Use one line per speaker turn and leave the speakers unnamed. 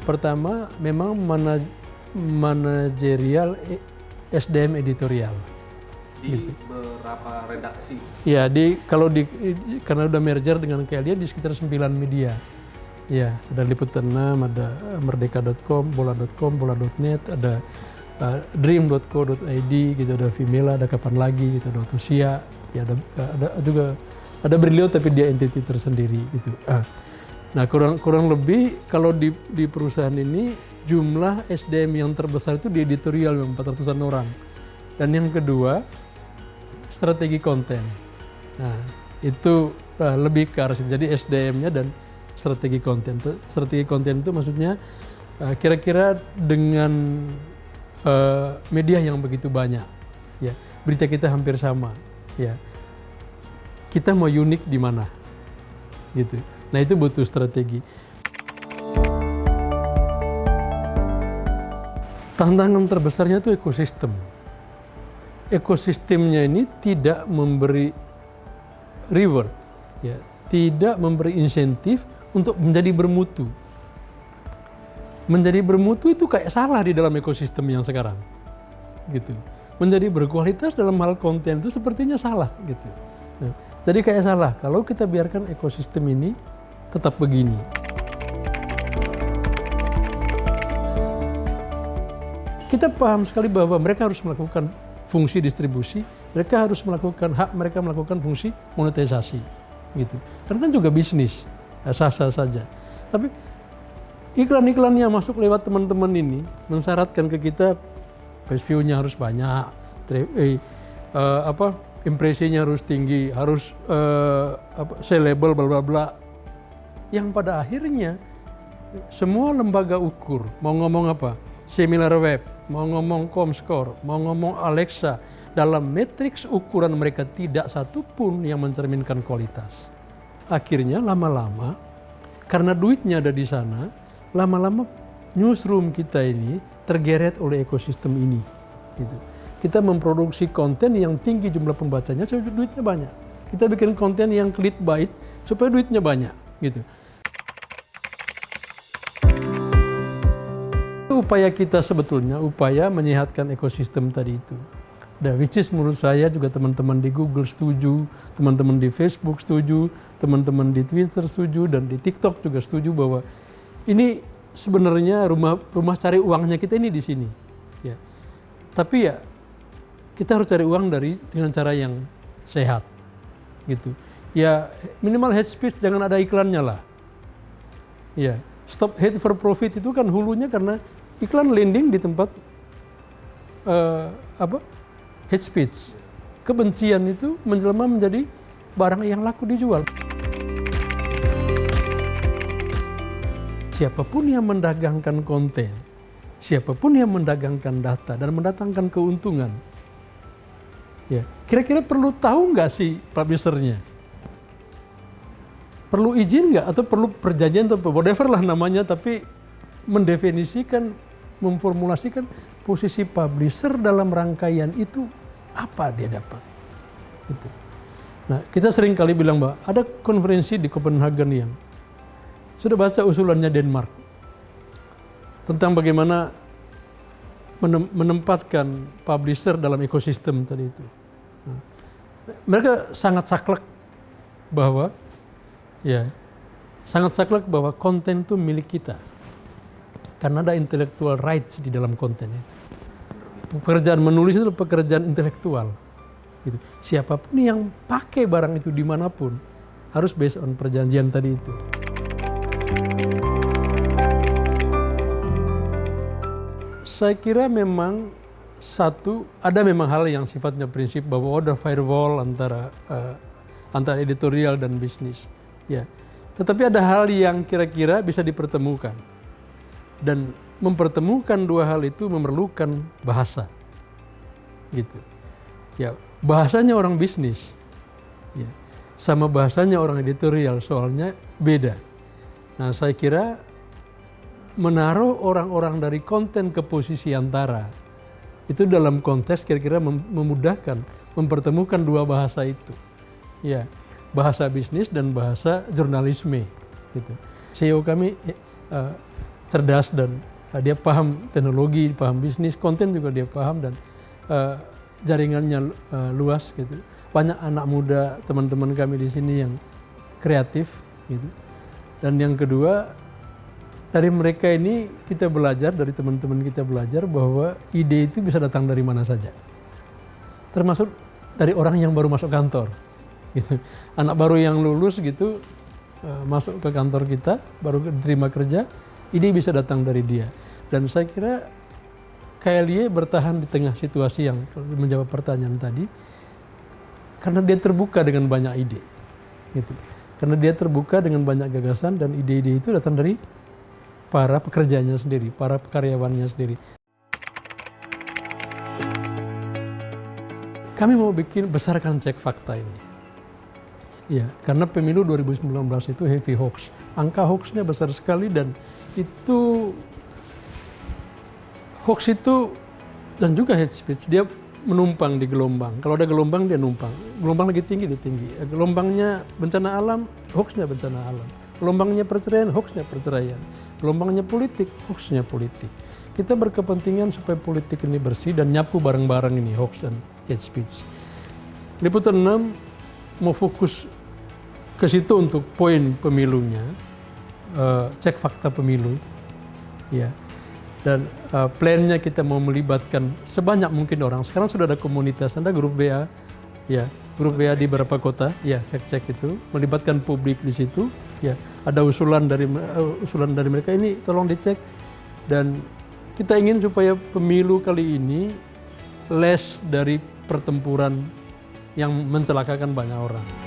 Pertama, memang manajerial SDM editorial.
Di beberapa redaksi.
Ya, karena udah merger dengan KLIA di sekitar 9 media. Ya, ada Liputan 6, ada merdeka.com, bola.com, bola.net, ada dream.co.id gitu, ada Vimela, ada Kapan Lagi gitu, ada Otosia, ya ada Brilio tapi dia entity tersendiri gitu. Nah, kurang lebih kalau di perusahaan ini jumlah SDM yang terbesar itu di editorial yang 400-an orang. Dan yang kedua, strategi konten. Nah, itu lebih ke arah situ. Jadi SDM-nya dan strategi konten. Strategi konten itu maksudnya kira-kira dengan media yang begitu banyak, ya, berita kita hampir sama, ya. Kita mau unik di mana, gitu. Nah, itu butuh strategi. Tantangan terbesarnya itu ekosistem. Ekosistemnya ini tidak memberi reward, ya, tidak memberi insentif untuk menjadi bermutu. Menjadi bermutu itu kayak salah di dalam ekosistem yang sekarang, gitu. Menjadi berkualitas dalam hal konten itu sepertinya salah, gitu. Nah, jadi kayak salah kalau kita biarkan ekosistem ini tetap begini. Kita paham sekali bahwa mereka harus melakukan fungsi distribusi, mereka harus melakukan hak mereka melakukan fungsi monetisasi, gitu. Karena kan juga bisnis, sah-sah saja. Tapi iklan-iklan yang masuk lewat teman-teman ini mensyaratkan ke kita page view-nya harus banyak, impresinya harus tinggi, harus sellable, bla bla bla. Yang pada akhirnya semua lembaga ukur mau ngomong apa, SimilarWeb, mau ngomong Comscore, mau ngomong Alexa, dalam matriks ukuran mereka tidak satupun yang mencerminkan kualitas. Akhirnya lama-lama karena duitnya ada di sana, lama-lama newsroom kita ini tergeret oleh ekosistem ini, gitu. Kita memproduksi konten yang tinggi jumlah pembacanya supaya duitnya banyak. Kita bikin konten yang clickbait supaya duitnya banyak, gitu. Upaya kita sebetulnya upaya menyehatkan ekosistem tadi itu. Dan which is menurut saya juga teman-teman di Google setuju, teman-teman di Facebook setuju, teman-teman di Twitter setuju, dan di TikTok juga setuju bahwa ini sebenarnya rumah cari uangnya kita ini di sini. Ya. Tapi ya kita harus cari uang dengan cara yang sehat, gitu. Ya minimal hate speech jangan ada iklannya lah. Ya, stop hate for profit itu kan hulunya karena iklan landing di tempat hate speech. Kebencian itu menjelma menjadi barang yang laku dijual. Siapapun yang mendagangkan konten, siapapun yang mendagangkan data dan mendatangkan keuntungan, ya kira-kira perlu tahu nggak sih publishernya? Perlu izin nggak atau perlu perjanjian atau whatever lah namanya, tapi mendefinisikan, memformulasikan posisi publisher dalam rangkaian itu apa dia dapat. Gitu. Nah, kita sering kali bilang bahwa ada konferensi di Copenhagen yang sudah baca usulannya Denmark tentang bagaimana menempatkan publisher dalam ekosistem tadi itu. Nah, mereka sangat saklek bahwa konten itu milik kita karena ada intellectual rights di dalam konten itu. Pekerjaan menulis itu pekerjaan intelektual. Gitu. Siapapun yang pakai barang itu dimanapun harus based on perjanjian tadi itu. Saya kira memang ada memang hal yang sifatnya prinsip bahwa ada firewall antara editorial dan bisnis. Ya. Tetapi ada hal yang kira-kira bisa dipertemukan. Dan mempertemukan dua hal itu memerlukan bahasa. Gitu. Ya, bahasanya orang bisnis. Ya. Sama bahasanya orang editorial soalnya beda. Nah, saya kira menaruh orang-orang dari konten ke posisi antara itu dalam konteks kira-kira memudahkan mempertemukan dua bahasa itu. Ya, bahasa bisnis dan bahasa jurnalisme gitu. CEO kami cerdas dan dia paham teknologi, paham bisnis, konten juga dia paham dan jaringannya luas gitu. Banyak anak muda teman-teman kami di sini yang kreatif gitu. Dan yang kedua, dari mereka ini kita belajar, dari teman-teman kita belajar bahwa ide itu bisa datang dari mana saja. Termasuk dari orang yang baru masuk kantor gitu. Anak baru yang lulus gitu masuk ke kantor kita, baru terima kerja, ide bisa datang dari dia. Dan saya kira KLY bertahan di tengah situasi yang menjawab pertanyaan tadi karena dia terbuka dengan banyak ide gitu. Karena dia terbuka dengan banyak gagasan dan ide-ide itu datang dari para pekerjanya sendiri, para karyawannya sendiri. Kami mau besarkan cek fakta ini. Ya, karena pemilu 2019 itu heavy hoax. Angka hoaxnya besar sekali dan itu hoax itu dan juga hate speech dia menumpang di gelombang. Kalau ada gelombang dia numpang. Gelombang lagi tinggi dia tinggi. Gelombangnya bencana alam, hoaxnya bencana alam. Gelombangnya perceraian, hoaxnya perceraian. Gelombangnya politik, hoaxnya politik. Kita berkepentingan supaya politik ini bersih dan nyapu bareng-bareng ini hoax dan hate speech. Liputan 6 mau fokus ke situ untuk poin pemilunya, cek fakta pemilu, ya. Dan plannya kita mau melibatkan sebanyak mungkin orang. Sekarang sudah ada komunitas, ada grup WA, ya, grup WA di beberapa kota, ya, cek itu, melibatkan publik di situ, ya. Ada usulan dari mereka ini, tolong dicek. Dan kita ingin supaya pemilu kali ini less dari pertempuran yang mencelakakan banyak orang.